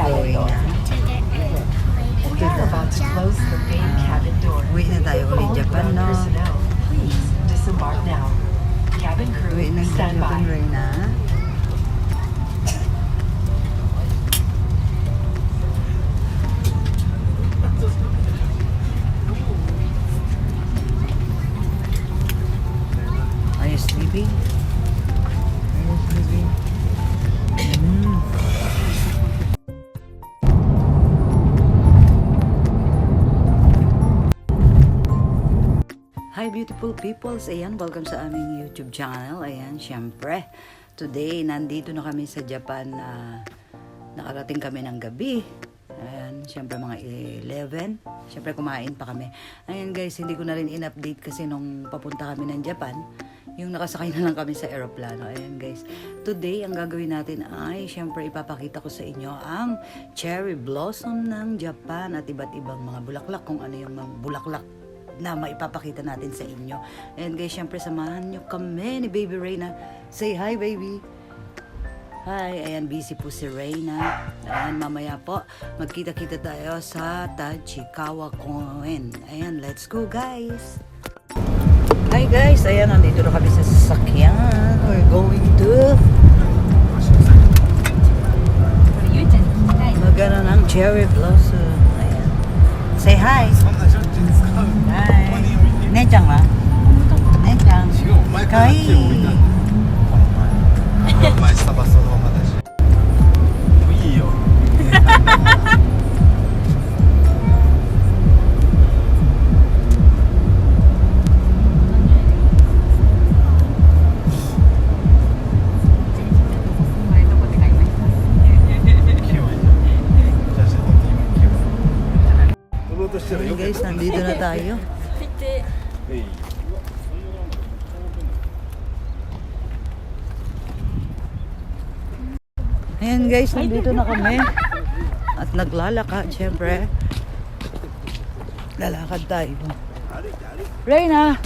going na. We're about to close the main cabin door. Uwi na tayo ulit All Japan, ground no? personnel, please disembark now. Cabin crew, Uwi na stand Japan, by. Reyna. Are you sleeping? Are you sleeping? Hi beautiful peoples! Ayan, welcome sa aming YouTube channel. Ayan, syempre, today nandito na kami sa Japan. Nakarating kami ng gabi. Ayan, syempre mga 11. Syempre kumain pa kami. Ayan guys, hindi ko na rin in-update kasi nung papunta kami ng Japan, yung nakasakay na lang kami sa aeroplano. Ayan guys, today ang gagawin natin ay syempre ipapakita ko sa inyo ang cherry blossom ng Japan at iba't ibang mga bulaklak, kung ano yung mga bulaklak na maipapakita natin sa inyo. And guys, syempre samahan nyo kami ni Baby Reyna. Say hi, baby. Hi, ayan, busy po si Reyna. Ayan, mamaya po, magkita-kita tayo sa Tachikawa Koen. Ayan, let's go guys. Hi guys, ayan, nandito na kami sa sasakyan. We're going to magana ng cherry blossom. Ayan. Say hi. Hi. 姉ちゃんは姉ちゃんかわいい前スタバそのままだしもういいよHey guys, nandito na tayo. Ayan guys, nandito na kami. At naglalakad, syempre. Lalakad tayo. Reyna!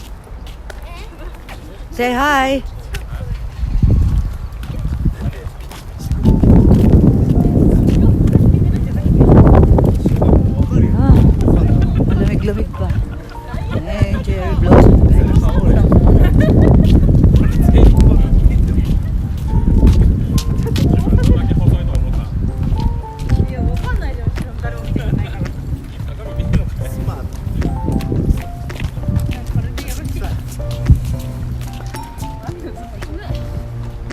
Say hi! Malamig-lamig pa. Eh, cherry blossom guys.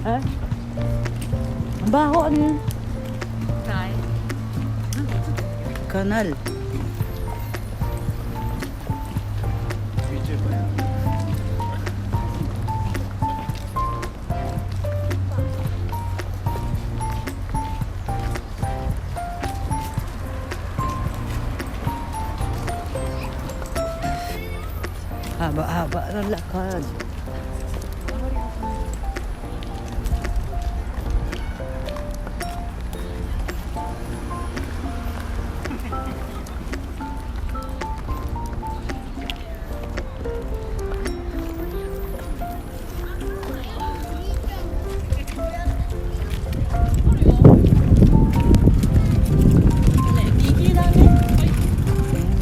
Ha? Ang baho, ano yun? Kanal. Haba-haba ng lakad.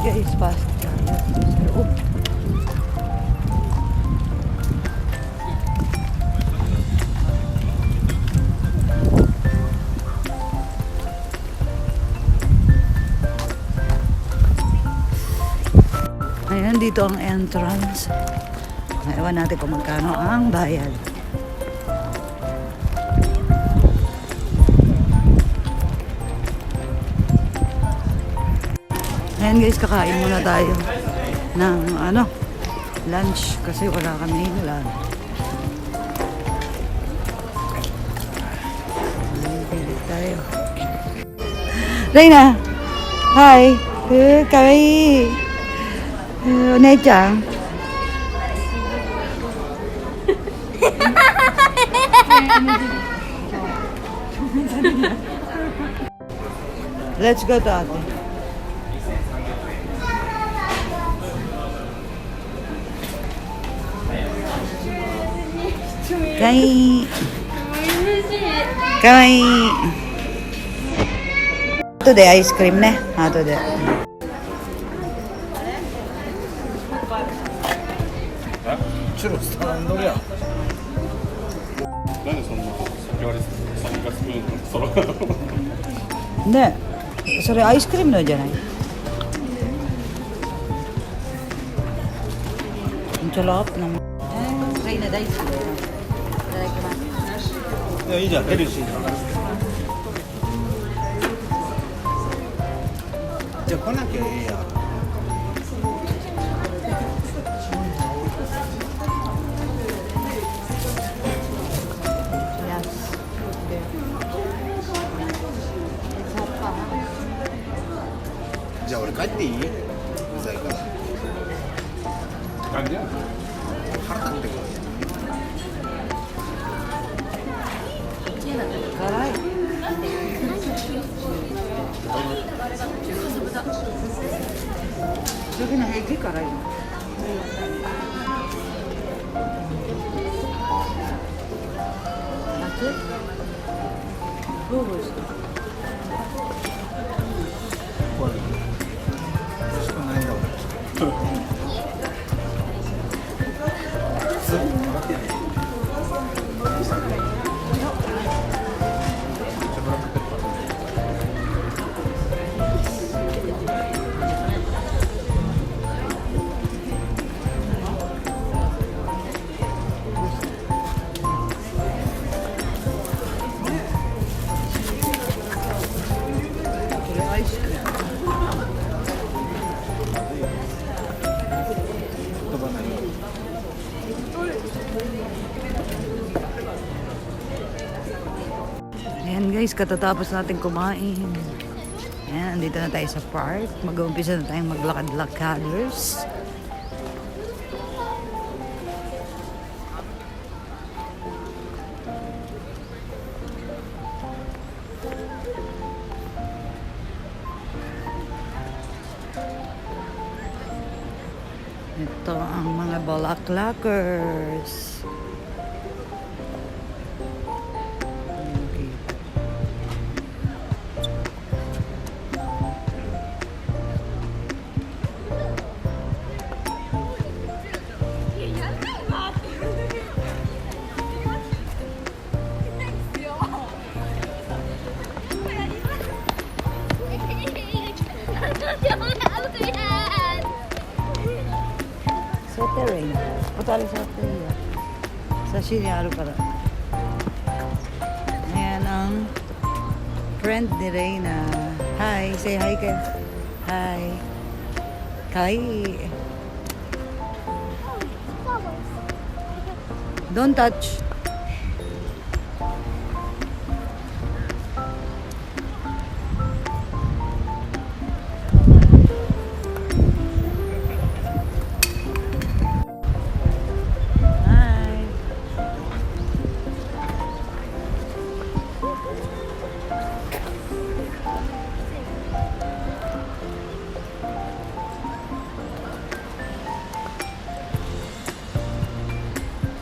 Guys, fast tayo sa loob. Ayan, dito ang entrance. Ewan natin kung magkano ang bayad. Ayan guys, kakain muna tayo ng lunch kasi wala kami lunch. Pili tayo. Reyna! Hi! Kawaii! Onee-chan. Let's go to ate. Kawaii. Kawaii. 後でアイスクリームね。後で。チュロス頼んどるやん。なんでそんな先割り先がスプーンのそのねそれアイスクリームのじゃないAng sarap naman. Ay, na dahil sila. Dahil いやいいじゃん、ヘルシーだから。じゃあ来なきゃいいや。じゃあ俺帰っていい？うざいから。感じやん。腹立ってくる。辛い。Sabi na higi辛いの。夏？どうですか？これ美味しくないんだ俺。Ayan guys, katatapos natin kumain. Ayan, andito na tayo sa park. Mag-uumpisa na tayong maglakad-lakaders. Ito ang mga balaklakers. Okay. Sa terrain. Patali sa terrain. Sa Shinyaro para. Ayan ang friend ni Reyna. Hi, say hi kayo. Hi. Kai. Don't touch. Hi.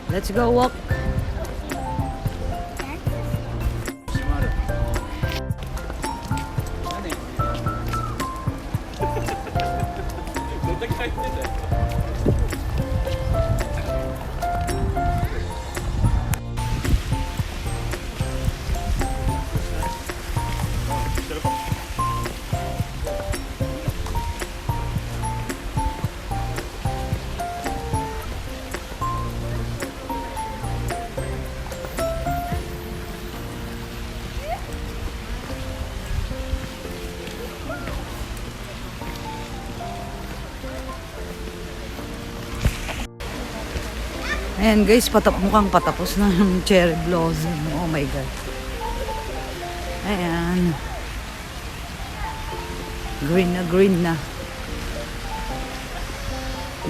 Let's go walk. Ayan guys, mukhang patapos na yung cherry blossom. Oh my God. Ayan. Green na green na.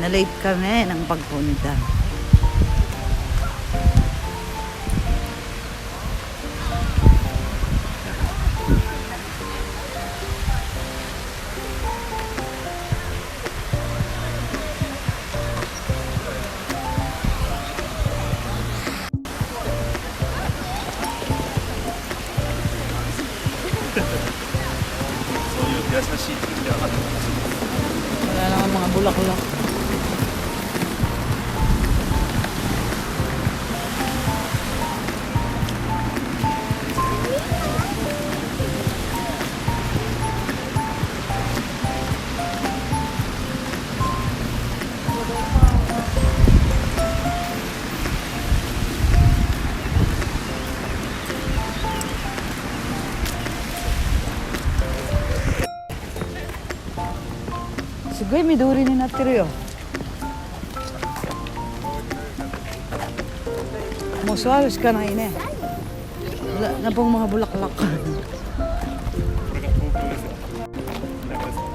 Na-late kami ng pagpunta. 優しいって言ってなかった。 Wala naman mga bulaklak. Sige, miduri ni natiro yo. Mosualos ka na ine. Wala na pong mga bulaklak. これが東京ですよ。なんかですか。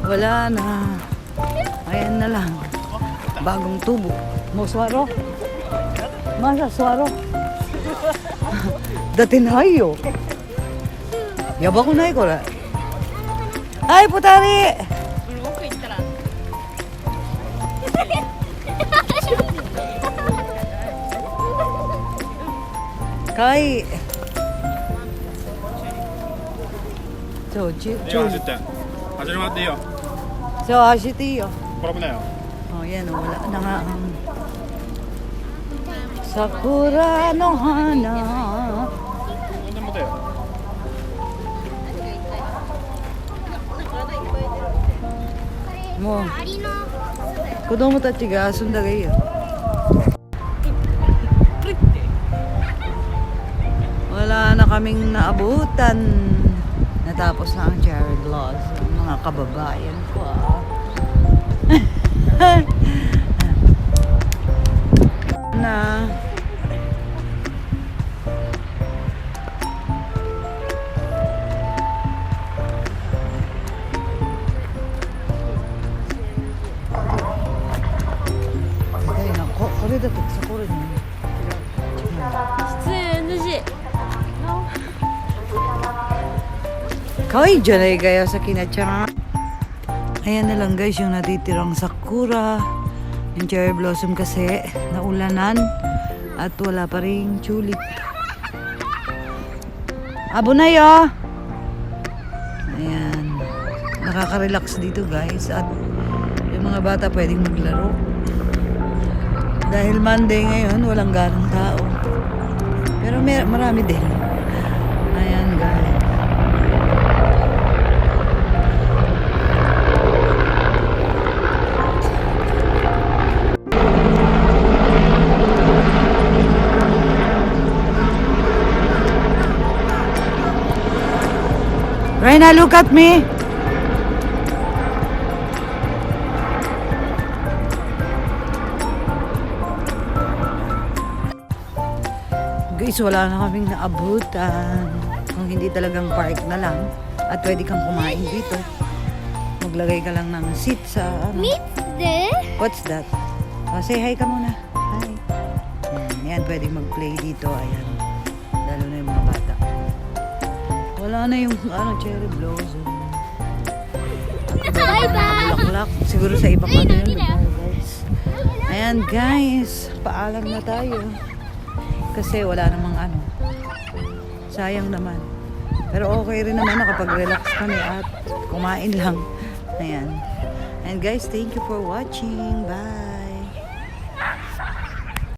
Wala na. Ayan na lang. Bagong tubo. Mosuaro. Masa suaro. Dati na yo. Yaba ko na ko ra. Ay, putari! Kai. So, いいよ、走って。走り回っていいよ。 So, asitiyo. 転ぶなよ。 Oh, yan. Wala na nga ang Sakura no hana. 飛んでもだよ。 Mo. Kodomo tachi ga asunda ga iyo. Wala na kaming naabutan. Natapos na ang cherry blossom. Mga kababayan ko na ay nako, kore da to sa kore ni. 出演 NG Kawai dyan gaya sa kinachang. Ayan na lang guys yung natitirang sakura. Yung cherry blossom kasi naulanan at wala pa ring tulip. Abo na yo! Ayan. Nakaka-relax dito guys at yung mga bata pwedeng maglaro. Dahil Monday ngayon, walang ganong tao. Pero marami din. Ayan guys. Reina, look at me. Guys, wala na kaming naabutan. Kung hindi talagang park na lang at pwede kang kumain dito. Maglagay ka lang ng seat sa ano. What's that? Oh, say hi ka muna. Hi. Yan, pwede mag-play dito. Ayan. Lalo na yung mga bata. Wala na yung cherry blossom. Bye-bye! Bulaklak. Siguro sa ibang ano yun. Guys. Ayan guys, paalam na tayo. Kasi wala namang ano. Sayang naman. Pero okay rin naman nakapag-relax kami at kumain lang. Ayan. And guys, thank you for watching. Bye!